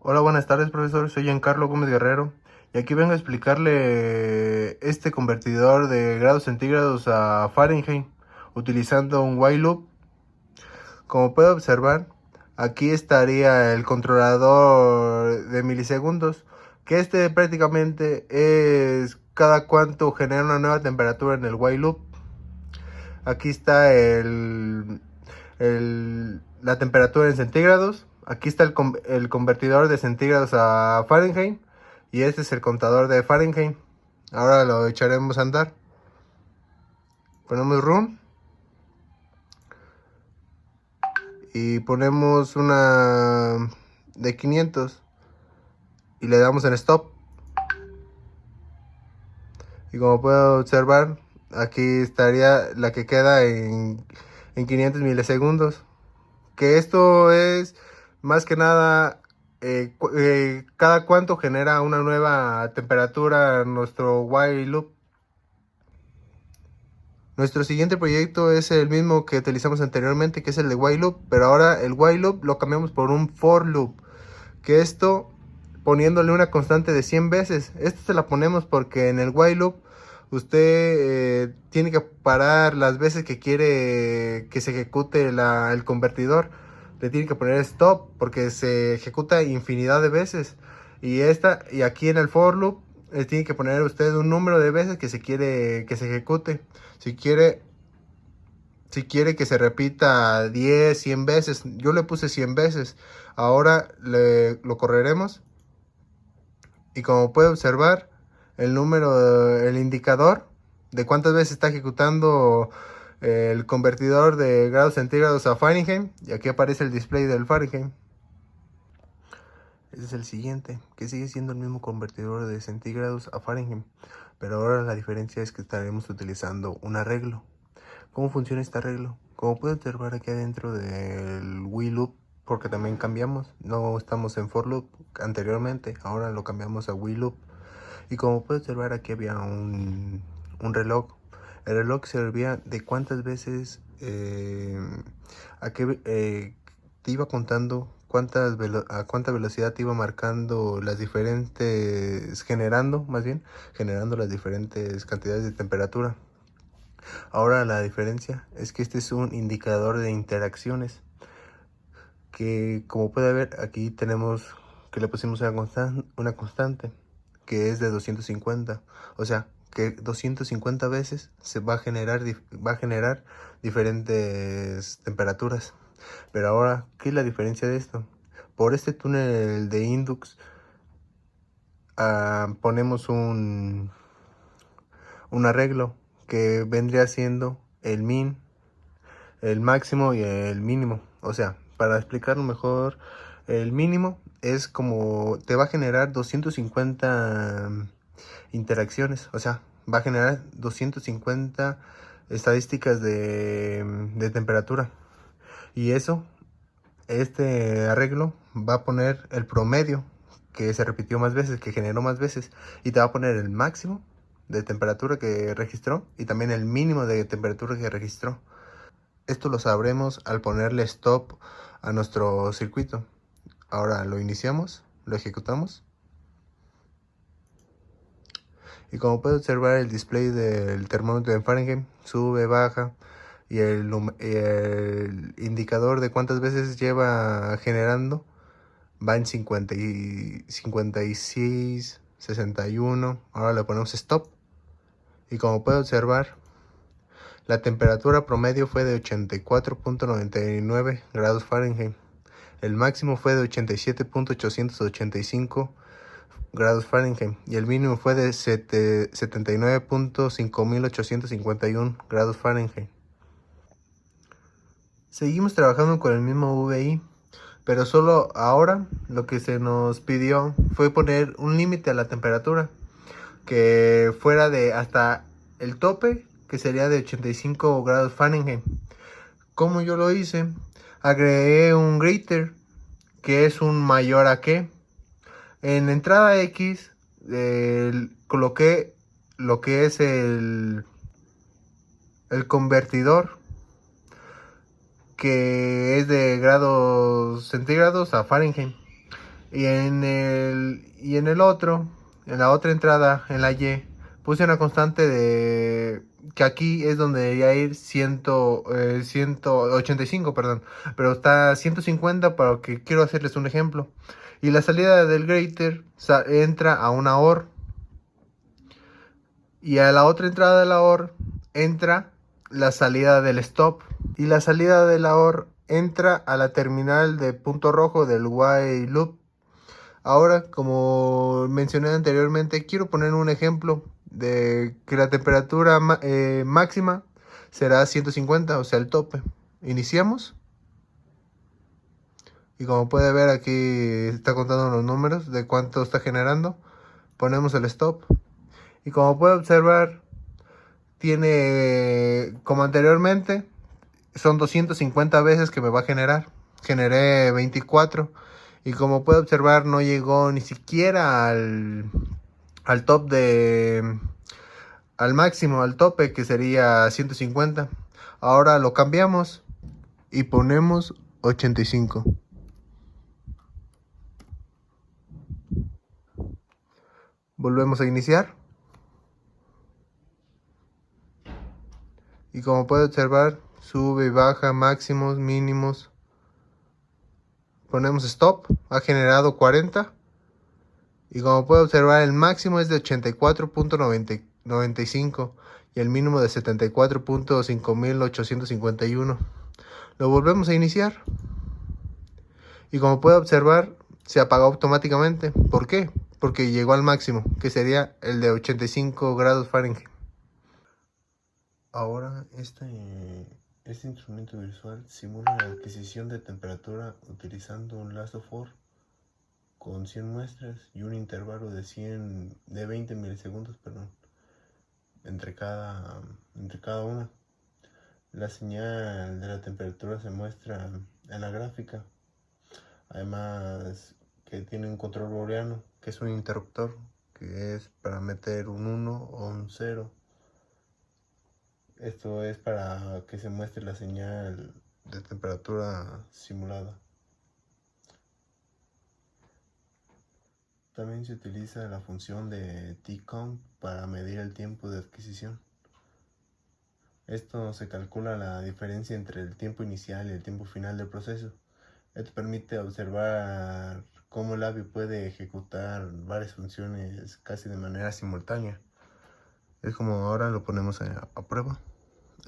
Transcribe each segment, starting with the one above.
Hola, buenas tardes, profesor. Soy Giancarlo Gómez Guerrero y aquí vengo a explicarle este convertidor de grados centígrados a Fahrenheit utilizando un while loop. Como puede observar, aquí estaría el controlador de milisegundos, que este prácticamente es cada cuánto genera una nueva temperatura en el while loop. Aquí está la temperatura en centígrados. Aquí está el convertidor de centígrados a Fahrenheit. Y este es el contador de Fahrenheit. Ahora lo echaremos a andar. Ponemos run. Y ponemos una de 500. Y le damos en stop. Y como puedo observar, aquí estaría la que queda en 500 milisegundos. Que esto es más que nada cada cuánto genera una nueva temperatura nuestro while loop. Nuestro siguiente proyecto es el mismo que utilizamos anteriormente, que es el de while loop, pero ahora el while loop lo cambiamos por un for loop, que esto poniéndole una constante de 100 veces. Esto se la ponemos porque en el while loop usted tiene que parar las veces que quiere que se ejecute el convertidor. Le tiene que poner stop porque se ejecuta infinidad de veces. Y aquí en el for loop tiene que poner usted un número de veces que se quiere que se ejecute. Si quiere si quiere que se repita 10, 100 veces, yo le puse 100 veces. Ahora lo correremos. Y como puede observar, el indicador de cuántas veces está ejecutando el convertidor de grados centígrados a Fahrenheit. Y aquí aparece el display del Fahrenheit. Este es el siguiente, que sigue siendo el mismo convertidor de centígrados a Fahrenheit. Pero ahora la diferencia es que estaremos utilizando un arreglo. ¿Cómo funciona este arreglo? Como puede observar aquí adentro del while loop, porque también cambiamos, no estamos en for loop anteriormente, ahora lo cambiamos a while loop. Y como puede observar aquí había un reloj. El reloj servía de cuántas veces te iba contando a cuánta velocidad te iba marcando las diferentes, generando las diferentes cantidades de temperatura. Ahora la diferencia es que este es un indicador de interacciones que, como puede ver, aquí tenemos que le pusimos una constante que es de 250, o sea que 250 veces se va a generar diferentes temperaturas. Pero ahora, ¿qué es la diferencia de esto? Por este túnel de Indux ponemos un arreglo que vendría siendo el min, el máximo y el mínimo. O sea, para explicarlo mejor, el mínimo es como te va a generar 250 interacciones. O sea, va a generar 250 estadísticas de temperatura. Y este arreglo va a poner el promedio que se repitió más veces, que generó más veces. Y te va a poner el máximo de temperatura que registró y también el mínimo de temperatura que registró. Esto lo sabremos al ponerle stop a nuestro circuito. Ahora lo iniciamos, lo ejecutamos. Y como puede observar, el display del termómetro de Fahrenheit sube, baja. Y el indicador de cuántas veces lleva generando va en 56, 61. Ahora le ponemos stop. Y como puede observar, la temperatura promedio fue de 84.99 grados Fahrenheit. El máximo fue de 87.885 grados Fahrenheit y el mínimo fue de 79.5851 grados Fahrenheit. Seguimos trabajando con el mismo VI, pero solo ahora lo que se nos pidió fue poner un límite a la temperatura que fuera de hasta el tope, que sería de 85 grados Fahrenheit. Como yo lo hice, agregué un greater, que es un mayor a que. En entrada X coloqué lo que es el convertidor, que es de grados centígrados a Fahrenheit. Y en el otro, en la otra entrada, en la Y, puse una constante de que aquí es donde debería ir 185, perdón, pero está 150 para que quiero hacerles un ejemplo. Y la salida del grater entra a una OR, y a la otra entrada de la OR entra la salida del stop, y la salida de la OR entra a la terminal de punto rojo del while loop. Ahora, como mencioné anteriormente, quiero poner un ejemplo de que la temperatura máxima será 150, o sea, el tope. Iniciamos. Y como puede ver, aquí está contando los números de cuánto está generando. Ponemos el stop. Y como puede observar, tiene, como anteriormente, son 250 veces que me va a generar. Generé 24. Y como puede observar, no llegó ni siquiera al top al máximo, al tope, que sería 150. Ahora lo cambiamos y ponemos 85. Volvemos a iniciar. Y como puede observar, sube y baja, máximos, mínimos. Ponemos stop, ha generado 40. Y como puede observar, el máximo es de 84.95 y el mínimo de 74.5851. Lo volvemos a iniciar. Y como puede observar, se apagó automáticamente. ¿Por qué? Porque llegó al máximo, que sería el de 85 grados Fahrenheit. Ahora este instrumento visual simula la adquisición de temperatura utilizando un lazo FOR con 100 muestras y un intervalo de 20 milisegundos, perdón, entre cada una. La señal de la temperatura se muestra en la gráfica. Además que tiene un control booleano, que es un interruptor, que es para meter un 1 o un 0. Esto es para que se muestre la señal de temperatura simulada. También se utiliza la función de tcomp para medir el tiempo de adquisición. Esto se calcula la diferencia entre el tiempo inicial y el tiempo final del proceso. Esto permite observar cómo el AVI puede ejecutar varias funciones casi de manera simultánea. Es como ahora lo ponemos a prueba,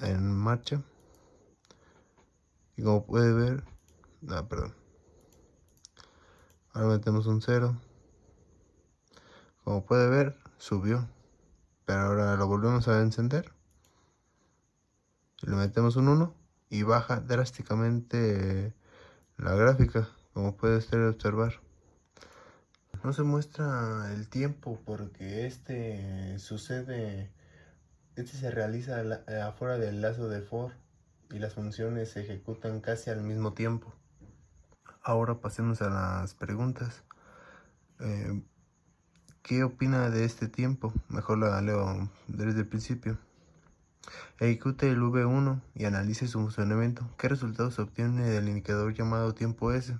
en marcha. Y como puede ver, perdón. Ahora metemos un 0. Como puede ver, subió. Pero ahora lo volvemos a encender. Y le metemos un 1 y baja drásticamente la gráfica, como puede usted observar. No se muestra el tiempo porque este se realiza afuera del lazo de for y las funciones se ejecutan casi al mismo tiempo. Ahora pasemos a las preguntas. ¿Qué opina de este tiempo? Mejor la leo desde el principio. Ejecute el V1 y analice su funcionamiento. ¿Qué resultados se obtiene del indicador llamado tiempo S?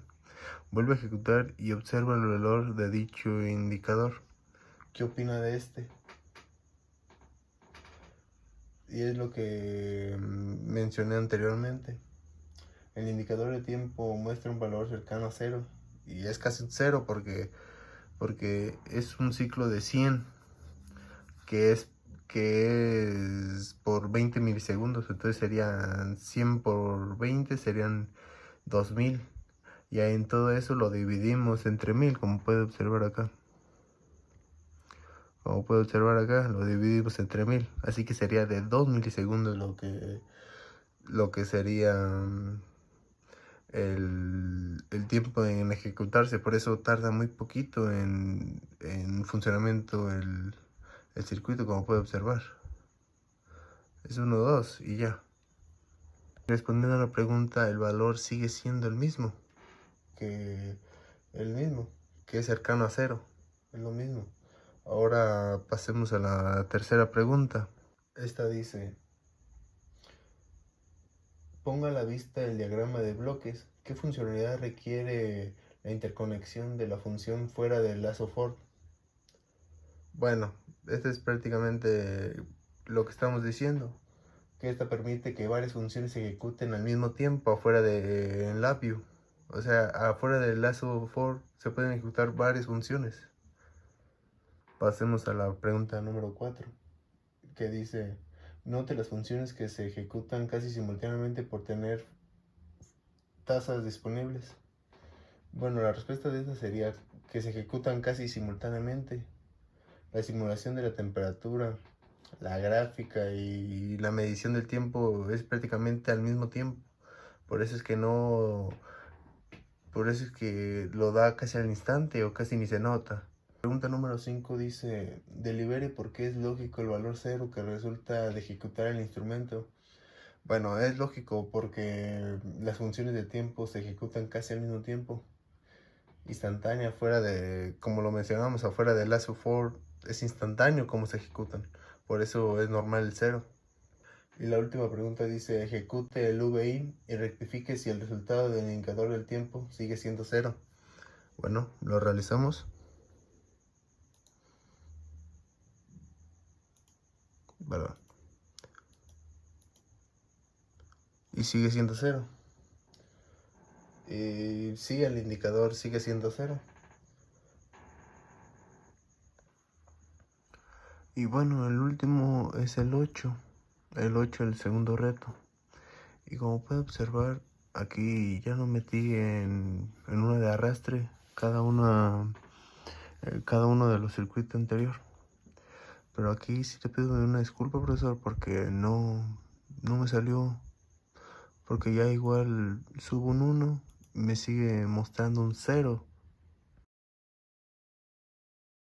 Vuelve a ejecutar y observa el valor de dicho indicador. ¿Qué opina de este? Y es lo que mencioné anteriormente. El indicador de tiempo muestra un valor cercano a 0. Y es casi 0 porque es un ciclo de 100, que es por 20 milisegundos. Entonces serían 100 por 20, serían 2000. Y en todo eso lo dividimos entre 1000, como puede observar acá. Lo dividimos entre 1000. Así que sería de 2 milisegundos lo que sería el tiempo en ejecutarse. Por eso tarda muy poquito en funcionamiento el circuito, como puede observar. Es 1, 2 y ya. Respondiendo a la pregunta, el valor sigue siendo el mismo, que es cercano a 0. Es lo mismo. Ahora pasemos a la tercera pregunta. Esta dice: ponga a la vista el diagrama de bloques. ¿Qué funcionalidad requiere la interconexión de la función fuera del lazo for. Bueno, esto es prácticamente lo que estamos diciendo, que esta permite que varias funciones se ejecuten al mismo tiempo afuera de LabVIEW. O sea, afuera del lazo for se pueden ejecutar varias funciones. Pasemos a la pregunta número 4, que dice: note las funciones que se ejecutan casi simultáneamente por tener tasas disponibles. Bueno, la respuesta de esta sería que se ejecutan casi simultáneamente. La simulación de la temperatura, la gráfica y la medición del tiempo es prácticamente al mismo tiempo. Por eso es que por eso es que lo da casi al instante o casi ni se nota. Pregunta número 5 dice: delibere por qué es lógico el valor 0 que resulta de ejecutar el instrumento. Bueno, es lógico porque las funciones de tiempo se ejecutan casi al mismo tiempo. Instantánea, fuera de, como lo mencionamos, afuera del lazo for es instantáneo como se ejecutan. Por eso es normal el 0. Y la última pregunta dice: ejecute el VIN y rectifique si el resultado del indicador del tiempo sigue siendo 0. Bueno, lo realizamos. ¿Verdad? Y sigue siendo 0. Y sí, el indicador sigue siendo 0. Y bueno, el último es el 8. El 8, el segundo reto. Y como puede observar, aquí ya lo metí en una de arrastre, cada uno de los circuitos anterior. Pero aquí sí te pido una disculpa, profesor, porque no me salió. Porque ya igual subo un 1, me sigue mostrando un 0.